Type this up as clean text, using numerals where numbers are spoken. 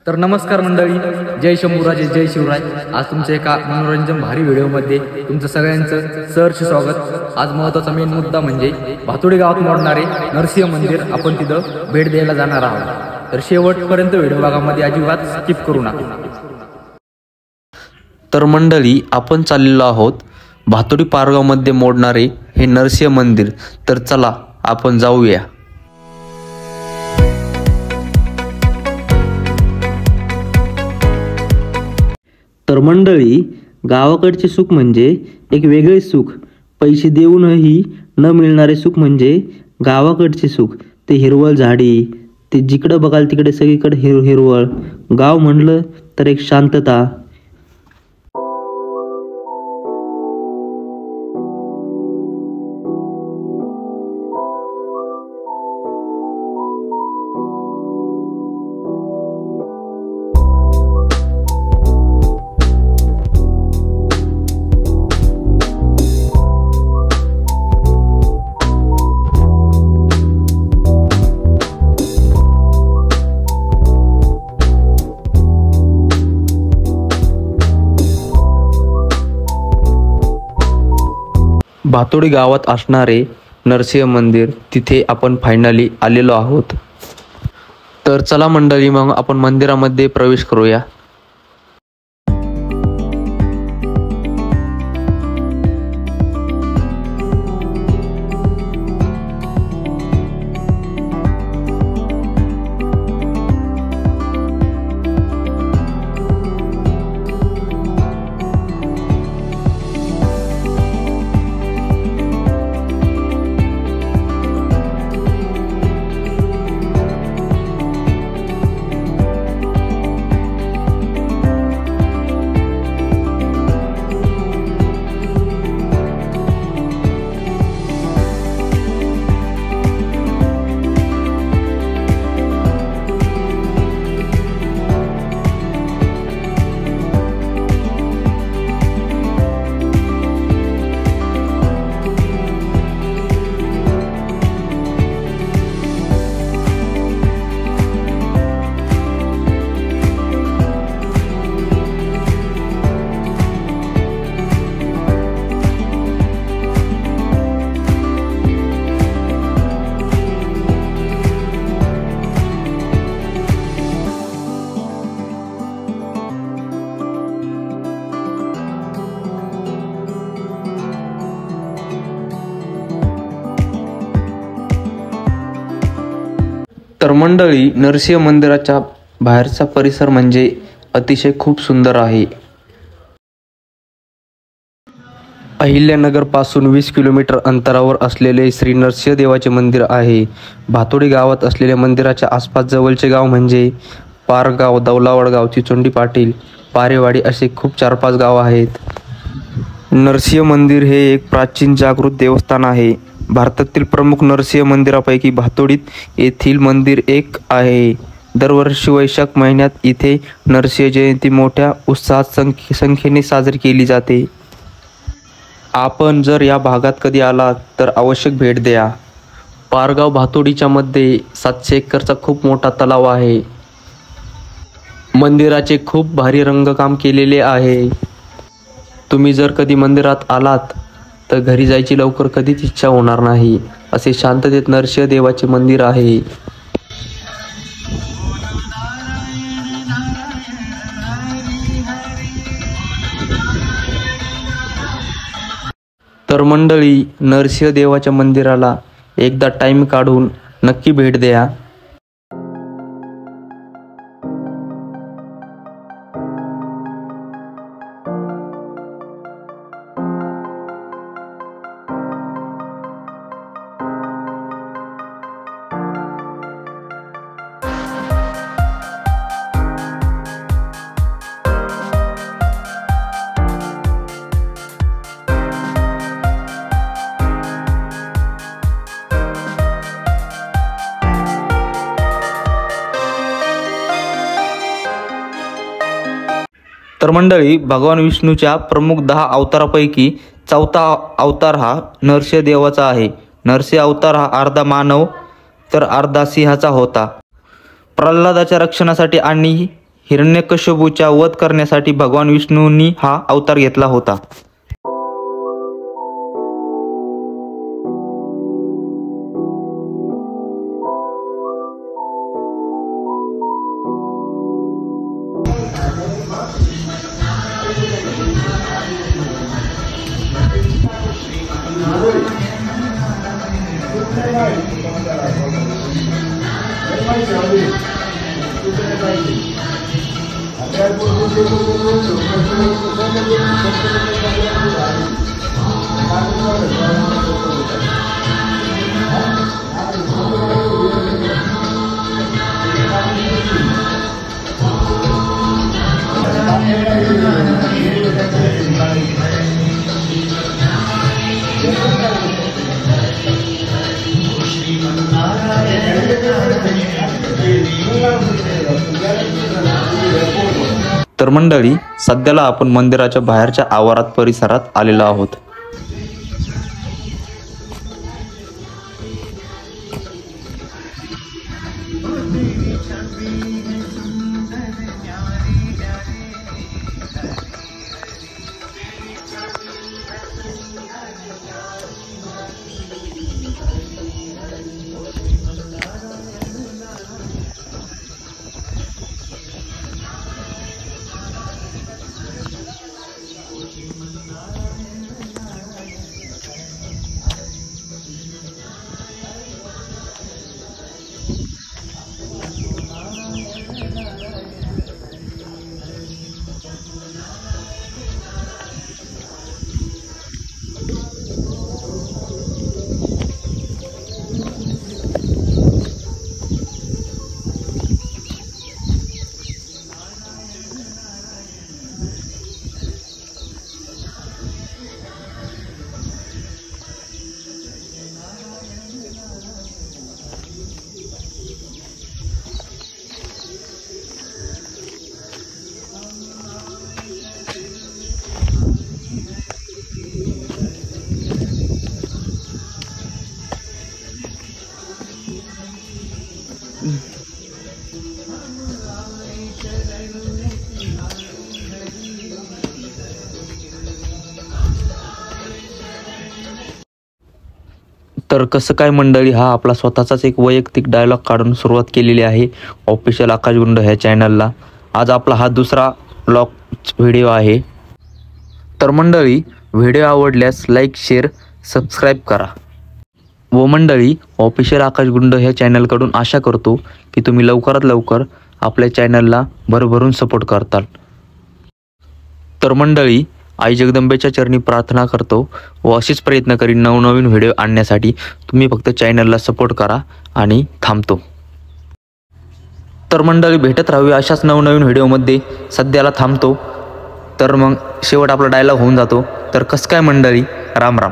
तर नमस्कार मंडळी, जय शंभूराजे, जय शिवराय. आज तुमच्या एका मनोरंजन भारी व्हिडिओमध्ये तुमचं सगळ्यांचं सहर्ष स्वागत. आज महत्त्वाचा मेन मुद्दा म्हणजे भातोडी गावात मोडणारे नरसिंह मंदिर. आपण तिथं भेट द्यायला जाणार आहोत, तर शेवटपर्यंत व्हिडिओ भागामध्ये अजिबात स्किप करू नका. तर मंडळी, आपण चाललेलो आहोत भातोडी पारगावमध्ये मोडणारे हे नरसिंह मंदिर. तर चला आपण जाऊया. तर मंडळी, गावाकडचे सुख म्हणजे एक वेगळे सुख. पैसे देऊनही न मिळणारे सुख म्हणजे गावाकडचे सुख. ते हिरवळ झाडी, ते जिकडं बघाल तिकडे सगळीकडे हिरवळ. गाव म्हणलं तर एक शांतता. भातोडी गावात असणारे नरसिंह मंदिर, तिथे आपण फायनली आलेलो आहोत. तर चला मंडळी, मग आपण मंदिरामध्ये प्रवेश करूया. तर मंडळी, नरसिंह मंदिराच्या बाहेरचा परिसर म्हणजे अतिशय खूप सुंदर आहे. अहिल्यानगर पासून 20 किलोमीटर अंतरावर असलेले श्री नरसिंह देवाचे मंदिर आहे. भातोडी गावात असलेल्या मंदिराच्या आसपास जवळचे गाव म्हणजे पारगाव, दौलावडगाव, चिचोंडी पाटील, पारेवाडी असे खूप 4-5 गाव आहेत. नरसिंह मंदिर हे एक प्राचीन जागृत देवस्थान आहे. भारतातील प्रमुख नरसिंह मंदिरापैकी भातोडीत येथील मंदिर एक आहे. दरवर्षी वैशाख महिन्यात इथे नरसिंह जयंती मोठ्या उत्साहात संख्येने साजरी केली जाते. आपण जर या भागात कधी आलात तर अवश्य भेट द्या. पारगाव भातोडीच्या मध्ये 700 एकरचा खूप मोठा तलाव आहे. मंदिराचे खूप भारी रंगकाम केलेले आहे. तुम्ही जर कधी मंदिरात आलात तर घरी जायची लवकर कधीच इच्छा होणार नाही. असे शांततेत नरसिंह देवाचे मंदिर आहे. तर मंडळी, नरसिंह देवाच्या मंदिराला एकदा टाइम काढून नक्की भेट द्या. तर मंडळी, भगवान विष्णूच्या प्रमुख 10 अवतारापैकी 4था अवतार हा नरसिंह देवाचा आहे. नरसिंह अवतार हा अर्धा मानव तर अर्धा सिंहाचा होता. प्रल्हादाच्या रक्षणासाठी आणि हिरण्यकश्यपूचा वध करण्यासाठी भगवान विष्णूंनी हा अवतार घेतला होता. तर मंडळी, सध्याला आपण मंदिराच्या बाहेरच्या आवारात परिसरात आलेलो आहोत. तर कसं काय मंडळी, हा आपला स्वतःचाच एक वैयक्तिक डायलॉग काढून सुरुवात केलेली आहे ऑफिशियल आकाश गुंड ह्या चॅनलला. आज आपला हा दुसरा व्लॉग व्हिडिओ आहे. तर मंडळी, व्हिडिओ आवडल्यास लाईक, शेअर, सबस्क्राईब करा. व मंडळी, ऑफिशियल आकाश गुंड ह्या चॅनलकडून आशा करतो की तुम्ही लवकरात लवकर आपल्या चॅनलला भरभरून सपोर्ट करताल. तर मंडळी, आई जगदंबेच्या चरणी प्रार्थना करतो व असेच प्रयत्न करीन नवनवीन व्हिडिओ आणण्यासाठी. तुम्ही फक्त चॅनलला सपोर्ट करा आणि थांबतो. तर मंडळी, भेटत राहूया अशाच नवनवीन व्हिडिओमध्ये. सध्याला थांबतो. तर मग शेवट आपला डायलॉग होऊन जातो. तर कसं काय मंडळी, राम राम.